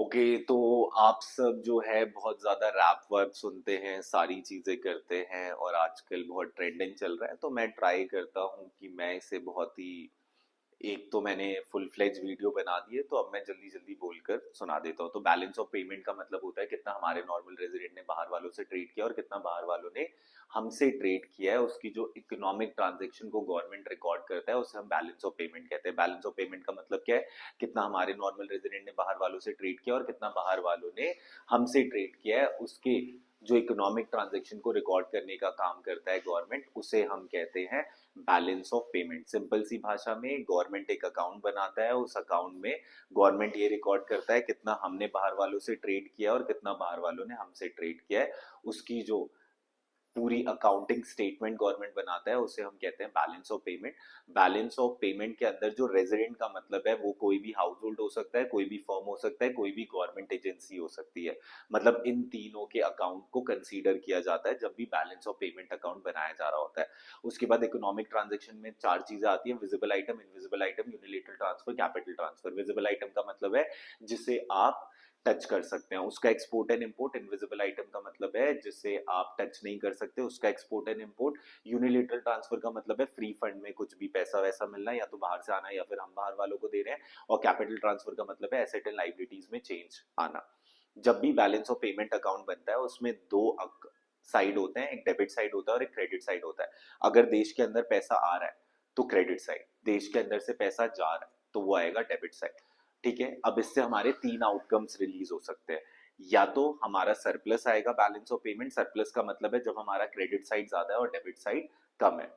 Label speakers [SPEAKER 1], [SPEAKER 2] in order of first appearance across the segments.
[SPEAKER 1] Okay, तो आप सब जो है बहुत ज़्यादा रैप वैप सुनते हैं, सारी चीज़ें करते हैं और आजकल बहुत ट्रेंडिंग चल रहा है, तो मैं ट्राई करता हूँ कि मैं इसे बहुत ही एक तो मैंने फुल फ्लेज वीडियो बना दी है, तो अब मैं जल्दी जल्दी बोलकर सुना देता हूँ। तो बैलेंस ऑफ पेमेंट का मतलब होता है कितना हमारे नॉर्मल रेजिडेंट ने बाहर वालों से ट्रेड किया और कितना बाहर वालों ने हमसे ट्रेड किया है। उसकी जो इकोनॉमिक ट्रांजेक्शन को गवर्नमेंट रिकॉर्ड करता है उसे हम बैलेंस ऑफ पेमेंट कहते हैं। बैलेंस ऑफ पेमेंट का मतलब क्या है, कितना हमारे नॉर्मल रेजिडेंट ने बाहर वालों से ट्रेड किया और कितना बाहर वालों ने हमसे ट्रेड किया है। उसके जो इकोनॉमिक ट्रांजेक्शन को रिकॉर्ड करने का काम करता है गवर्नमेंट, उसे हम कहते हैं बैलेंस ऑफ पेमेंट। सिंपल सी भाषा में गवर्नमेंट एक अकाउंट बनाता है, उस अकाउंट में गवर्नमेंट ये रिकॉर्ड करता है कितना हमने बाहर वालों से ट्रेड किया और कितना बाहर वालों ने हमसे ट्रेड किया है। उसकी जो पूरी अकाउंटिंग स्टेटमेंट गवर्नमेंट बनाता है उसे हम कहते हैं balance of payment. Balance of payment के अंदर जो रेजिडेंट का मतलब है वो कोई भी हाउस होल्ड हो सकता है, कोई भी फर्म हो सकता है, कोई भी गवर्नमेंट एजेंसी हो सकती है। मतलब इन तीनों के अकाउंट को कंसीडर किया जाता है जब भी बैलेंस ऑफ पेमेंट अकाउंट बनाया जा रहा होता है। उसके बाद इकोनॉमिक ट्रांजेक्शन में चार चीजें आती हैं: visible item, invisible item, unilateral transfer, capital transfer. Visible item का मतलब है जिसे आप टच कर सकते हैं, उसका export and import. Invisible item का मतलब है जिसे आप टच नहीं कर सकते, उसका export and import. Unilateral transfer का मतलब है फ्री फंड में कुछ भी पैसा वैसा मिलना, या तो बाहर से आना या फिर हम बाहर वालों को दे रहे हैं। और कैपिटल ट्रांसफर का मतलब है एसेट एंड लाइबिलिटीज में चेंज आना। जब भी बैलेंस ऑफ पेमेंट अकाउंट बनता है उसमें दो साइड होते हैं, एक डेबिट साइड होता है और एक क्रेडिट साइड होता है। अगर देश के अंदर पैसा आ रहा है तो क्रेडिट साइड, देश के अंदर से पैसा जा रहा है तो वो आएगा डेबिट साइड। ठीक है, अब इससे हमारे तीन आउटकम्स रिलीज हो सकते हैं। या तो हमारा सरप्लस आएगा बैलेंस ऑफ पेमेंट। सरप्लस का मतलब है जब हमारा क्रेडिट साइड ज्यादा है और डेबिट साइड कम है।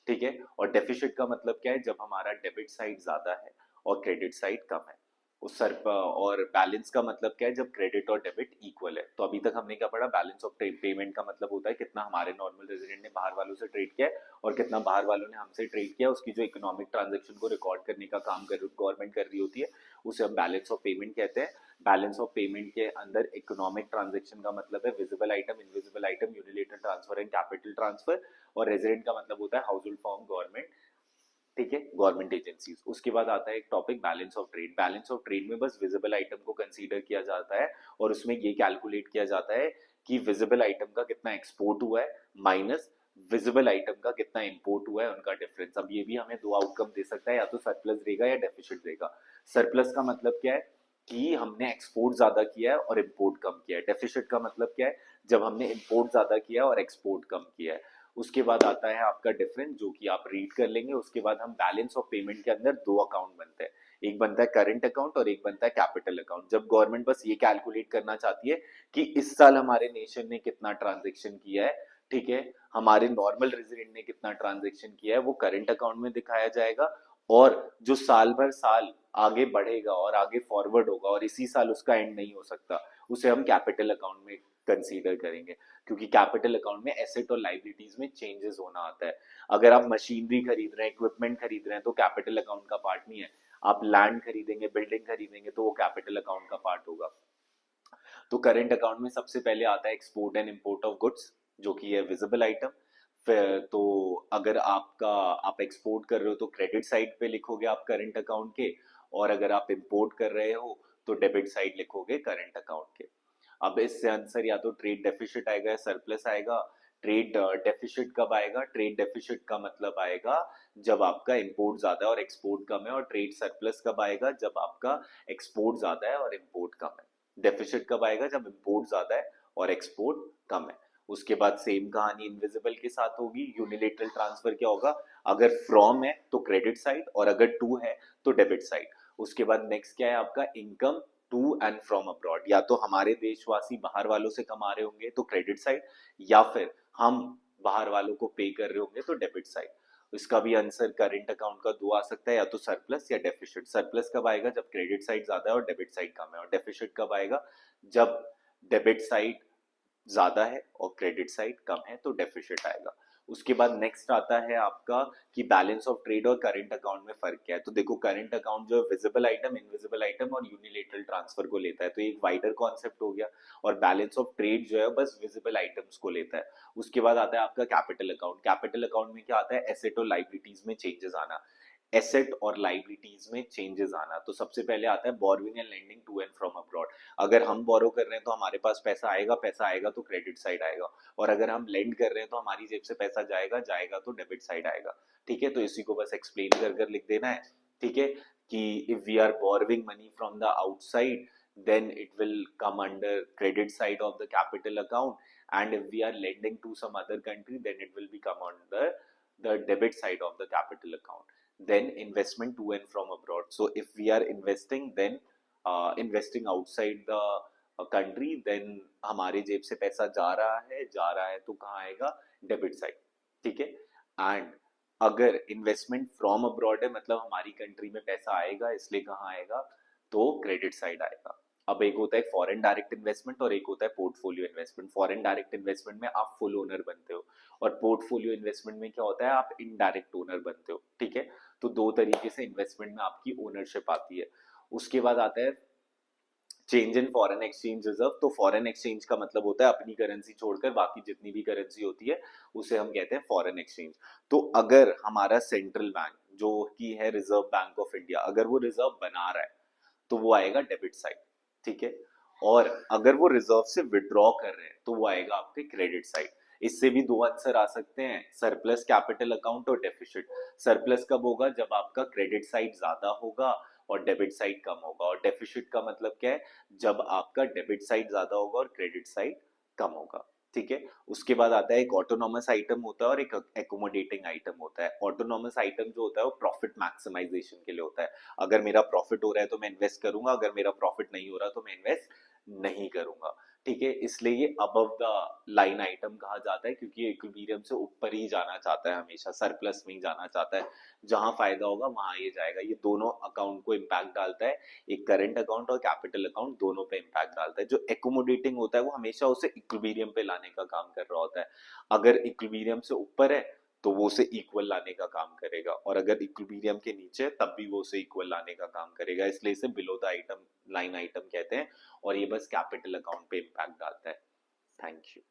[SPEAKER 1] ठीक है, और डेफिसिट का मतलब क्या है, जब हमारा डेबिट साइड ज्यादा है और क्रेडिट साइड कम है। उस सर और बैलेंस का मतलब क्या है, जब क्रेडिट और डेबिट इक्वल है। तो अभी तक हमने क्या पढ़ा, बैलेंस ऑफ पेमेंट का मतलब होता है कितना हमारे नॉर्मल रेजिडेंट ने बाहर वालों से ट्रेड किया है और कितना बाहर वालों ने हमसे ट्रेड किया। उसकी जो इकोनॉमिक ट्रांजेक्शन को रिकॉर्ड करने का काम गवर्नमेंट कर रही होती है उसे हम बैलेंस ऑफ पेमेंट कहते हैं। बैलेंस ऑफ पेमेंट के अंदर इकोनॉमिक ट्रांजेक्शन का मतलब है visible item, invisible item, unilateral transfer and capital transfer. और रेजिडेंट का मतलब होता है हाउस होल्ड फॉर्म, गवर्नमेंट। ठीक है, गवर्नमेंट एजेंसीज। उसके बाद आता है एक topic balance of trade. Balance of trade में बस विजिबल आइटम को कंसीडर किया जाता है और उसमें ये कैलकुलेट किया जाता है कि विजिबल आइटम का कितना एक्सपोर्ट हुआ है माइनस विजिबल आइटम का कितना इंपोर्ट हुआ है, उनका डिफरेंस। अब ये भी हमें दो आउटकम दे सकता है, या तो सरप्लस देगा या डेफिसिट देगा। सरप्लस का मतलब क्या है कि हमने एक्सपोर्ट ज्यादा किया है और इंपोर्ट कम किया है। डेफिसिट का मतलब क्या है, जब हमने इंपोर्ट ज्यादा किया है और एक्सपोर्ट कम किया है। उसके बाद आता है आपका डिफरेंस, जो कि आप रीड कर लेंगे। उसके बाद हम बैलेंस ऑफ पेमेंट के अंदर दो अकाउंट बनते हैं, एक बनता है करंट अकाउंट और एक बनता है कैपिटल अकाउंट। जब गवर्नमेंट बस ये कैलकुलेट करना चाहती है कि इस साल हमारे नेशन ने कितना ट्रांजेक्शन किया है, ठीक है, हमारे नॉर्मल रेजिडेंट ने कितना ट्रांजेक्शन किया है, वो करंट अकाउंट में दिखाया जाएगा। और जो साल भर साल आगे बढ़ेगा और आगे फॉरवर्ड होगा और इसी साल उसका एंड नहीं हो सकता, उसे हम कैपिटल अकाउंट में कंसीडर करेंगे। क्योंकि कैपिटल अकाउंट में एसेट और लाइबिलिटीज में चेंजेस होना आता है। अगर आप मशीनरी खरीद रहे हैं, इक्विपमेंट खरीद रहे हैं, तो कैपिटल अकाउंट का पार्ट नहीं है। आप लैंड खरीदेंगे, बिल्डिंग खरीदेंगे, तो वो कैपिटल अकाउंट का पार्ट होगा। तो करेंट अकाउंट में सबसे पहले आता है export and import of goods, जो कि है विजिबल आइटम। फिर तो अगर आप एक्सपोर्ट कर रहे हो तो क्रेडिट साइड पे लिखोगे आप करंट अकाउंट के, और अगर आप इंपोर्ट कर रहे हो तो डेबिट साइड लिखोगे करंट अकाउंट के। अब इससे आंसर या तो ट्रेड डेफिसिट आएगा या सरप्लस आएगा। ट्रेड डेफिसिट कब आएगा, ट्रेड डेफिसिट का मतलब आएगा जब आपका इंपोर्ट ज्यादा है और एक्सपोर्ट कम है। और ट्रेड सरप्लस कब आएगा, जब आपका एक्सपोर्ट ज्यादा है और इंपोर्ट कम है। डेफिसिट कब आएगा, जब इंपोर्ट ज्यादा है और एक्सपोर्ट कम है। उसके बाद सेम कहानी इनविजिबल के साथ होगी। यूनिलेटरल ट्रांसफर क्या होगा, अगर फ्रॉम है तो क्रेडिट साइड और अगर टू है तो डेबिट साइड। उसके बाद नेक्स्ट क्या है आपका, income to and from abroad. या तो हमारे देशवासी बाहर वालों से कमा रहे होंगे तो क्रेडिट साइड, या फिर हम बाहर वालों को पे कर रहे होंगे तो डेबिट साइड। इसका भी आंसर करंट अकाउंट का दो आ सकता है, या तो सरप्लस या डेफिसिट। सरप्लस कब आएगा, जब क्रेडिट साइड ज्यादा है और डेबिट साइड कम है। और डेफिसिट कब आएगा, जब डेबिट साइड ज्यादा है और क्रेडिट साइड कम है, तो डेफिसिट आएगा। उसके बाद नेक्स्ट आता है आपका कि बैलेंस ऑफ ट्रेड और करंट अकाउंट में फर्क क्या है। तो देखो, करंट अकाउंट जो है विजिबल आइटम, इनविजिबल आइटम और यूनिलेटरल ट्रांसफर को लेता है, तो एक वाइडर कॉन्सेप्ट हो गया। और बैलेंस ऑफ ट्रेड जो है बस विजिबल आइटम्स को लेता है। उसके बाद आता है आपका कैपिटल अकाउंट। कैपिटल अकाउंट में क्या आता है, एसेट और लाइबिलिटीज में चेंजेस आना। एसेट और लाइबिलिटीज में चेंजेस आना। तो सबसे पहले आता है borrowing and lending to and from abroad. अगर हम बोरो कर रहे हैं तो हमारे पास पैसा आएगा तो क्रेडिट साइड आएगा, और अगर हम लेंड कर रहे हैं तो हमारी जेब से पैसा जाएगा जाएगा तो डेबिट साइड आएगा। ठीक है, तो इसी को बस एक्सप्लेन कर कर लिख देना है। ठीक है, कि if we are borrowing money from the outside then it will come under credit side of the capital account, and if we are lending to some other country then it will become on the debit side of the capital account. Then investment to and from abroad. So if we are investing, then investing outside the country, then हमारे जेब से पैसा जा रहा है तो कहाँ आएगा, डेबिट साइड। ठीक है, एंड अगर इन्वेस्टमेंट फ्रॉम अब्रॉड है मतलब हमारी कंट्री में पैसा आएगा, इसलिए कहाँ आएगा, तो क्रेडिट साइड आएगा। अब एक होता है फॉरेन डायरेक्ट इन्वेस्टमेंट और एक होता है portfolio investment. Foreign direct investment में आप फुल ओनर बनते हो, और पोर्टफोलियो इन्वेस्टमेंट में क्या होता है, आप इनडायरेक्ट ओनर बनते हो। ठीक है, तो दो तरीके से इन्वेस्टमेंट में आपकी ओनरशिप आती है। उसके बाद आता है change in foreign exchange reserve. तो फॉरेन एक्सचेंज का मतलब होता है अपनी करेंसी छोड़कर बाकी जितनी भी करेंसी होती है उसे हम कहते हैं फॉरेन एक्सचेंज। तो अगर हमारा सेंट्रल बैंक जो कि है रिजर्व बैंक ऑफ इंडिया, अगर वो रिजर्व बना रहा है तो वो आएगा डेबिट साइड। ठीक है, और अगर वो रिजर्व से विड्रॉ कर रहे हैं तो वो आएगा आपके क्रेडिट साइड। इससे भी दो आंसर आ सकते हैं, सरप्लस कैपिटल अकाउंट और डेफिसिट। सरप्लस कब होगा, जब आपका क्रेडिट साइड ज्यादा होगा और डेबिट साइड कम होगा। और डेफिसिट का मतलब क्या है, जब आपका डेबिट साइड ज्यादा होगा और क्रेडिट साइड कम होगा। ठीक है, उसके बाद आता है एक ऑटोनॉमस आइटम होता है और एक एकोमोडेटिंग आइटम होता है। ऑटोनॉमस आइटम जो होता है वो प्रॉफिट मैक्सिमाइजेशन के लिए होता है। अगर मेरा प्रॉफिट हो रहा है तो मैं इन्वेस्ट करूंगा, अगर मेरा प्रॉफिट नहीं हो रहा तो मैं इन्वेस्ट नहीं करूंगा। ठीक है, इसलिए ये अबव द लाइन आइटम कहा जाता है, क्योंकि ये इक्विलिब्रियम से ऊपर ही जाना चाहता है, हमेशा सरप्लस में ही जाना चाहता है। जहां फायदा होगा वहां ये जाएगा। ये दोनों अकाउंट को इम्पैक्ट डालता है, एक करंट अकाउंट और कैपिटल अकाउंट दोनों पे इम्पैक्ट डालता है। जो एकोमोडेटिंग होता है वो हमेशा उसे इक्विलिब्रियम पे लाने का काम कर रहा होता है। अगर इक्विलिब्रियम से ऊपर है तो वो उसे इक्वल लाने का काम करेगा, और अगर इक्विलिब्रियम के नीचे है तब भी वो उसे इक्वल लाने का काम करेगा, इसलिए इसे below the item line item कहते हैं। और ये बस कैपिटल अकाउंट पे इम्पैक्ट डालता है। Thank you.